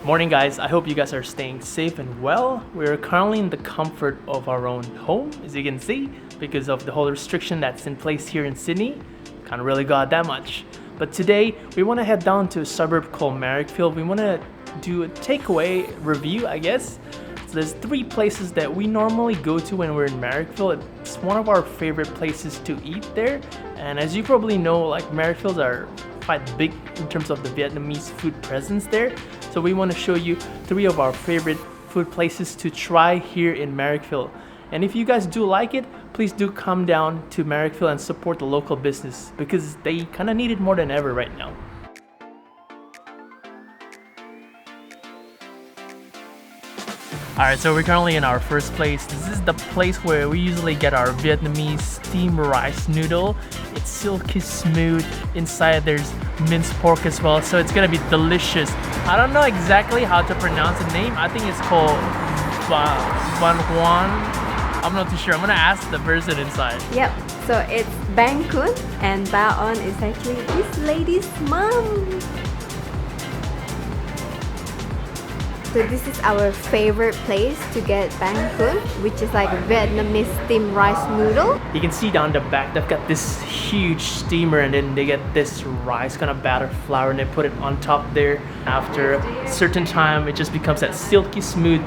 Morning guys, I hope you guys are staying safe and well. We're currently in the comfort of our own home, as you can see, because of the whole restriction that's in place here in Sydney. Can't really go out that much. But today, we want to head down to a suburb called Marrickville. We want to do a takeaway review, I guess. So there's 3 places that we normally go to when we're in Marrickville. It's one of our favorite places to eat there. And as you probably know, like Marrickvilles are quite big in terms of the Vietnamese food presence there. So we want to show you 3 of our favorite food places to try here in Marrickville. And if you guys do like it, please do come down to Marrickville and support the local business because they kind of need it more than ever right now. Alright, so we're currently in our first place. This is the place where we usually get our Vietnamese steamed rice noodle. It's silky smooth. Inside there's minced pork as well, so it's gonna be delicious. I don't know exactly how to pronounce the name. I think it's called Huong Huong. I'm not too sure. I'm gonna ask the person inside. Yep, so it's Banh Cuon and Banh is actually this lady's mom. So this is our favorite place to get Banh Cuon, which is like Vietnamese steamed rice noodle. You can see down the back, they've got this huge steamer and then they get this rice kind of batter flour and they put it on top there. After a certain time, it just becomes that silky smooth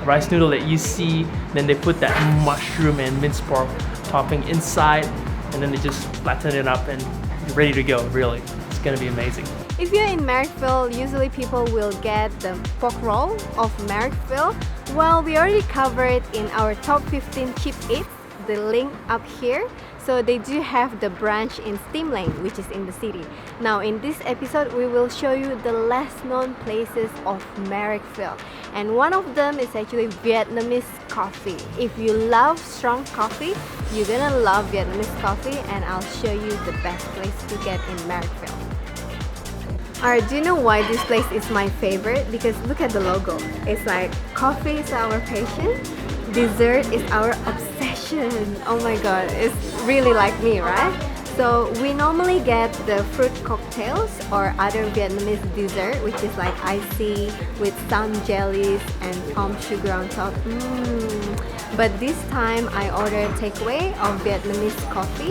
rice noodle that you see. Then they put that mushroom and minced pork topping inside and then they just flatten it up and you're ready to go, really. It's gonna be amazing. If you're in Marrickville, usually people will get the pork roll of Marrickville. Well, we already covered in our top 15 cheap eats, the link up here. So they do have the branch in Steam Lane, which is in the city. Now in this episode, we will show you the less known places of Marrickville. And one of them is actually Vietnamese coffee. If you love strong coffee, you're gonna love Vietnamese coffee and I'll show you the best place to get in Marrickville. Alright, do you know why this place is my favorite? Because look at the logo. It's like coffee is our passion, dessert is our obsession. Oh my god, it's really like me, right? So we normally get the fruit cocktails or other Vietnamese dessert, which is like icy with some jellies and palm sugar on top. But this time I ordered takeaway of Vietnamese coffee,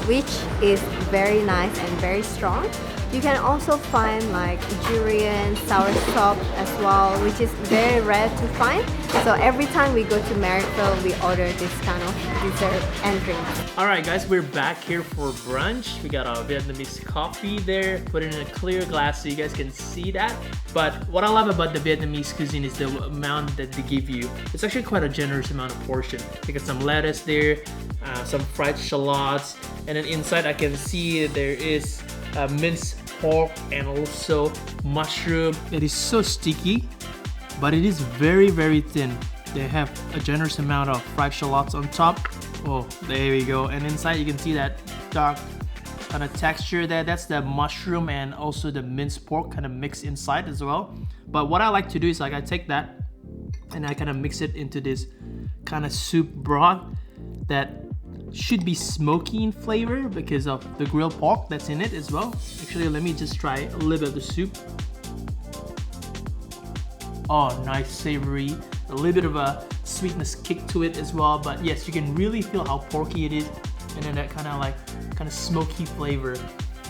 which is very nice and very strong. You can also find like durian, soursop as well, which is very rare to find. So every time we go to Marrickville, we order this kind of dessert and drinks. Alright guys, we're back here for brunch. We got our Vietnamese coffee there, put it in a clear glass so you guys can see that. But what I love about the Vietnamese cuisine is the amount that they give you. It's actually quite a generous amount of portion. You got some lettuce there, some fried shallots, and then inside I can see there is minced pork and also mushroom. It is so sticky, but it is very, very thin. They have a generous amount of fried shallots on top. Oh, there we go. And inside you can see that dark kind of texture there. That's the mushroom and also the minced pork kind of mixed inside as well. But what I like to do is like I take that and I kind of mix it into this kind of soup broth that should be smoky in flavor because of the grilled pork that's in it as well. Actually, let me just try a little bit of the soup. Oh, nice savory, a little bit of a sweetness kick to it as well. But yes, you can really feel how porky it is, and then that kind of smoky flavor.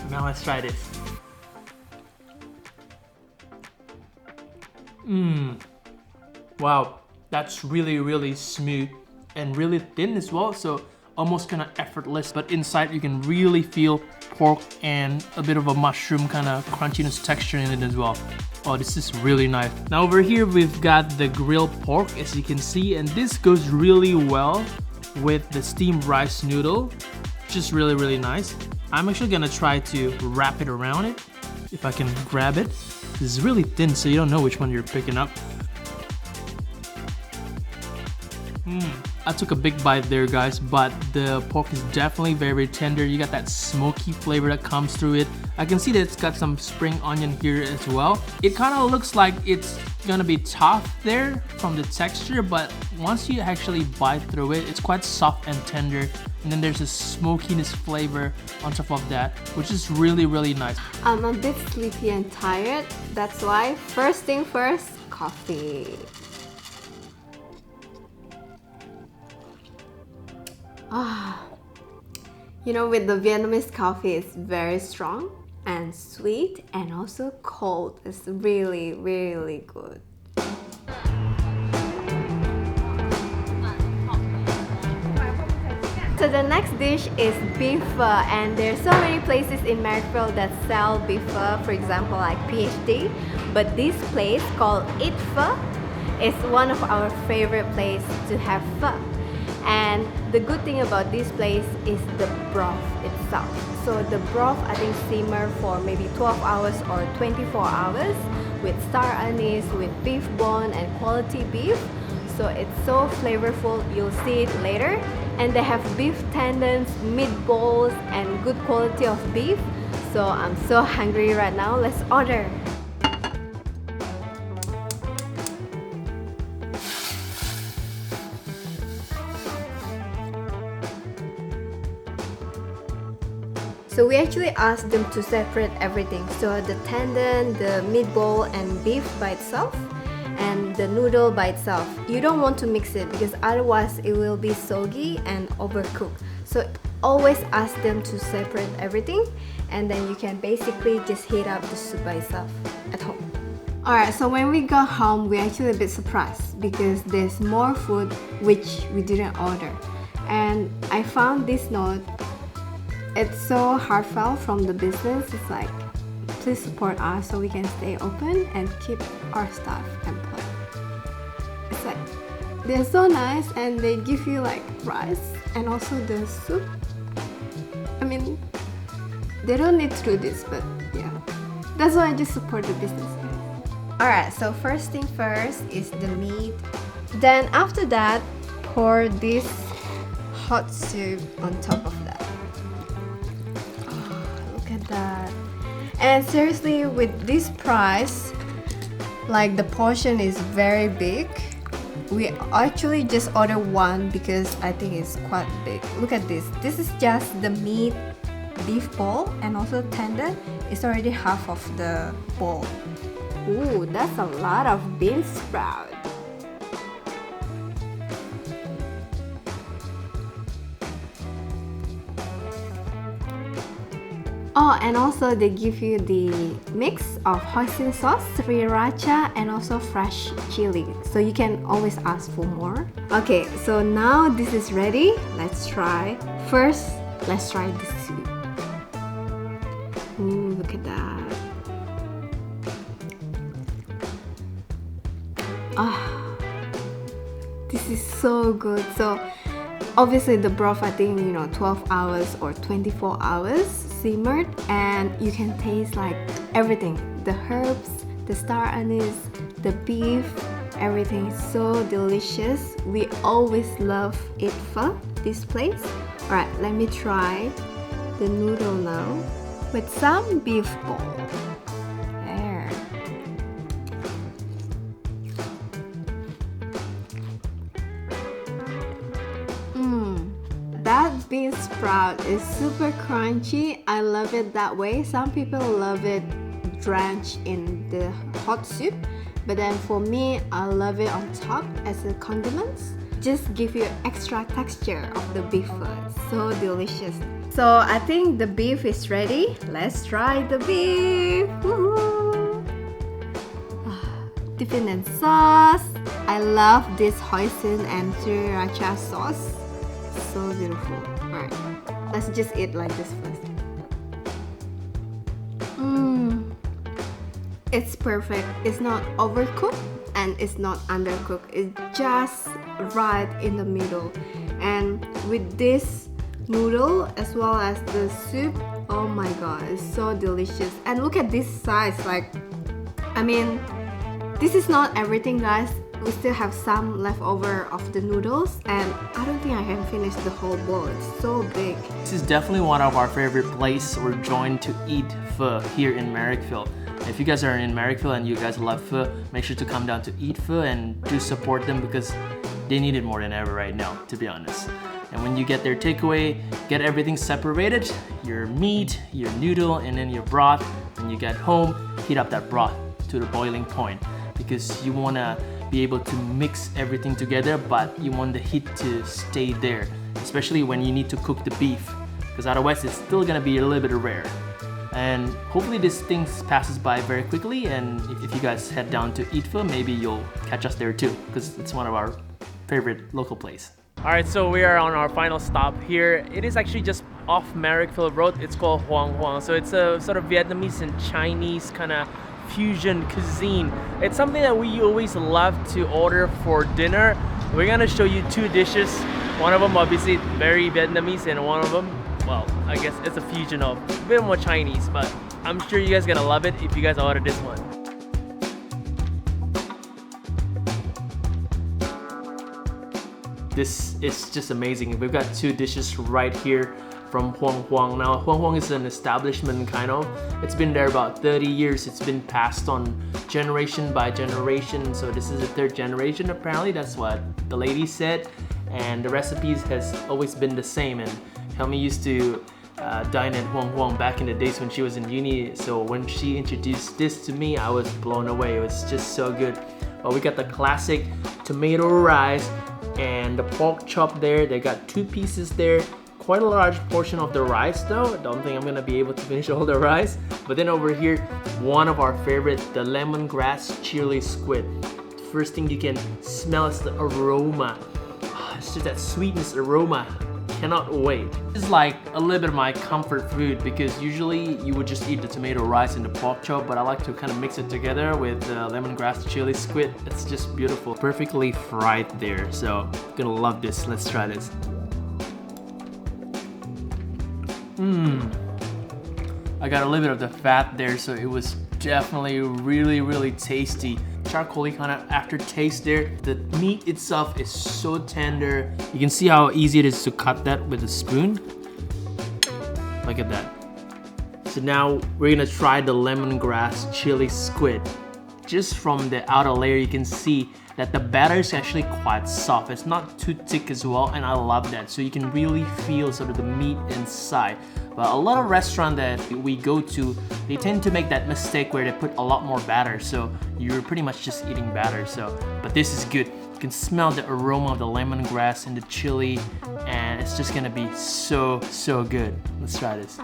Now let's try this. Wow, that's really, really smooth and really thin as well. So almost kind of effortless, but inside you can really feel pork and a bit of a mushroom kind of crunchiness texture in it as well. Oh, this is really nice. Now over here we've got the grilled pork, as you can see, and this goes really well with the steamed rice noodle, which is really, really nice. I'm actually gonna try to wrap it around it, if I can grab it. This is really thin, so you don't know which one you're picking up. I took a big bite there, guys, but the pork is definitely very tender. You got that smoky flavor that comes through it. I can see that it's got some spring onion here as well. It kind of looks like it's gonna be tough there from the texture, but once you actually bite through it, it's quite soft and tender. And then there's a smokiness flavor on top of that, which is really, really nice. I'm a bit sleepy and tired. That's why, first thing first, coffee. Ah, you know, with the Vietnamese coffee, it's very strong and sweet and also cold. It's really, really good. So the next dish is beef pho, and there's so many places in Marrickville that sell beef pho, for example like PhD, but this place called Eat Pho is one of our favorite places to have pho. And the good thing about this place is the broth itself. So the broth, I think, simmer for maybe 12 hours or 24 hours with star anise, with beef bone and quality beef. So it's so flavorful, you'll see it later. And they have beef tendons, meatballs, and good quality of beef. So I'm so hungry right now. Let's order. So we actually asked them to separate everything. So the tendon, the meatball and beef by itself, and the noodle by itself. You don't want to mix it because otherwise it will be soggy and overcooked. So always ask them to separate everything, and then you can basically just heat up the soup by itself at home. Alright, so when we got home, we're actually a bit surprised because there's more food which we didn't order. And I found this note. It's so heartfelt from the business. It's like, please support us so we can stay open and keep our staff employed. It's like, they're so nice and they give you like rice and also the soup. I mean, they don't need to do this, but yeah. That's why I just support the business. Alright, so first thing first is the meat. Then after that, pour this hot soup on top of that. That. And seriously, with this price, like the portion is very big. We actually just ordered one because I think it's quite big. Look at this. This is just the meat beef bowl and also tendon. It's already half of the bowl. Ooh, that's a lot of bean sprout. Oh, and also they give you the mix of hoisin sauce, sriracha, and also fresh chili. So you can always ask for more. Okay, so now this is ready. Let's try. First, let's try the soup. Ooh, look at that. Ah, this is so good. So obviously the broth, I think, 12 hours or 24 hours simmered, and you can taste like everything, the herbs, the star anise, the beef, everything is so delicious. We always love Eat Pho, this place. Alright, let me try the noodle now with some beef ball. There. That bean sprout is super crunchy. I love it that way. Some people love it drenched in the hot soup, but then for me, I love it on top as a condiments. Just give you extra texture of the beef. It's so delicious. So I think the beef is ready. Let's try the beef. Dip it in sauce. I love this hoisin and sriracha sauce. So beautiful. Alright, let's just eat like this first. It's perfect. It's not overcooked and it's not undercooked. It's just right in the middle. And with this noodle as well as the soup, oh my god, it's so delicious. And look at this size. Like, I mean, this is not everything, guys. We still have some leftover of the noodles, and I don't think I can finish the whole bowl. It's so big. This is definitely one of our favorite places we're joined to eat pho here in Marrickville. If you guys are in Marrickville and you guys love pho, make sure to come down to Eat Pho and do support them because they need it more than ever right now, to be honest. And when you get their takeaway, get everything separated, your meat, your noodle, and then your broth. When you get home, heat up that broth to the boiling point. because you want to be able to mix everything together, but you want the heat to stay there, especially when you need to cook the beef, because otherwise it's still gonna be a little bit rare. And hopefully this thing passes by very quickly, and if you guys head down to eat pho, maybe you'll catch us there too, because it's one of our favorite local places. Alright, so we are on our final stop here. It is actually just off Marrickville Road. It's called Huong Huong. So it's a sort of Vietnamese and Chinese kind of fusion cuisine. It's something that we always love to order for dinner. We're gonna show you two dishes. One of them obviously very Vietnamese, and one of them, well, I guess it's a fusion of a bit more Chinese, but I'm sure you guys are gonna love it if you guys order this one. This is just amazing. We've got two dishes right here from Huong Huong. Now, Huong Huong is an establishment kind of. It's been there about 30 years. It's been passed on generation by generation. So this is the third generation apparently. That's what the lady said. And the recipes has always been the same. And Helmi used to dine at Huong Huong back in the days when she was in uni. So when she introduced this to me, I was blown away. It was just so good. Well, we got the classic tomato rice and the pork chop there. They got two pieces there. Quite a large portion of the rice though. Don't think I'm gonna be able to finish all the rice. But then over here, one of our favorite, the lemongrass chili squid. First thing you can smell is the aroma. It's just that sweetness aroma. Cannot wait. This is like a little bit of my comfort food, because usually you would just eat the tomato rice and the pork chop, but I like to kind of mix it together with the lemongrass chili squid. It's just beautiful. Perfectly fried there. So gonna love this. Let's try this. I got a little bit of the fat there, so it was definitely really tasty. Charcoaly kind of aftertaste there. The meat itself is so tender. You can see how easy it is to cut that with a spoon. Look at that. So now we're gonna try the lemongrass chili squid. Just from the outer layer, you can see that the batter is actually quite soft. It's not too thick as well, and I love that. So you can really feel sort of the meat inside. But a lot of restaurants that we go to, they tend to make that mistake where they put a lot more batter. So you're pretty much just eating batter. But this is good. You can smell the aroma of the lemongrass and the chili, and it's just gonna be so good. Let's try this.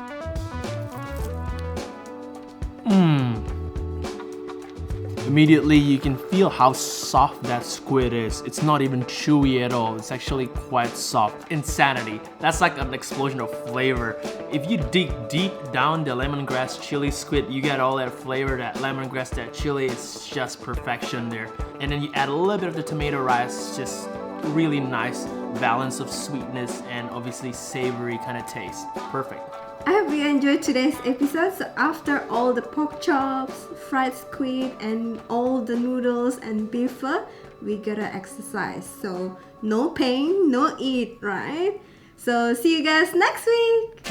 Immediately you can feel how soft that squid is. It's not even chewy at all. It's actually quite soft. Insanity. That's like an explosion of flavor. If you dig deep down the lemongrass chili squid, you get all that flavor, that lemongrass, that chili. It's just perfection there. And then you add a little bit of the tomato rice. Just really nice balance of sweetness and obviously savory kind of taste. Perfect. I hope you enjoyed today's episode. So after all the pork chops, fried squid, and all the noodles and beef pho, we gotta exercise. So no pain, no eat, right? So see you guys next week.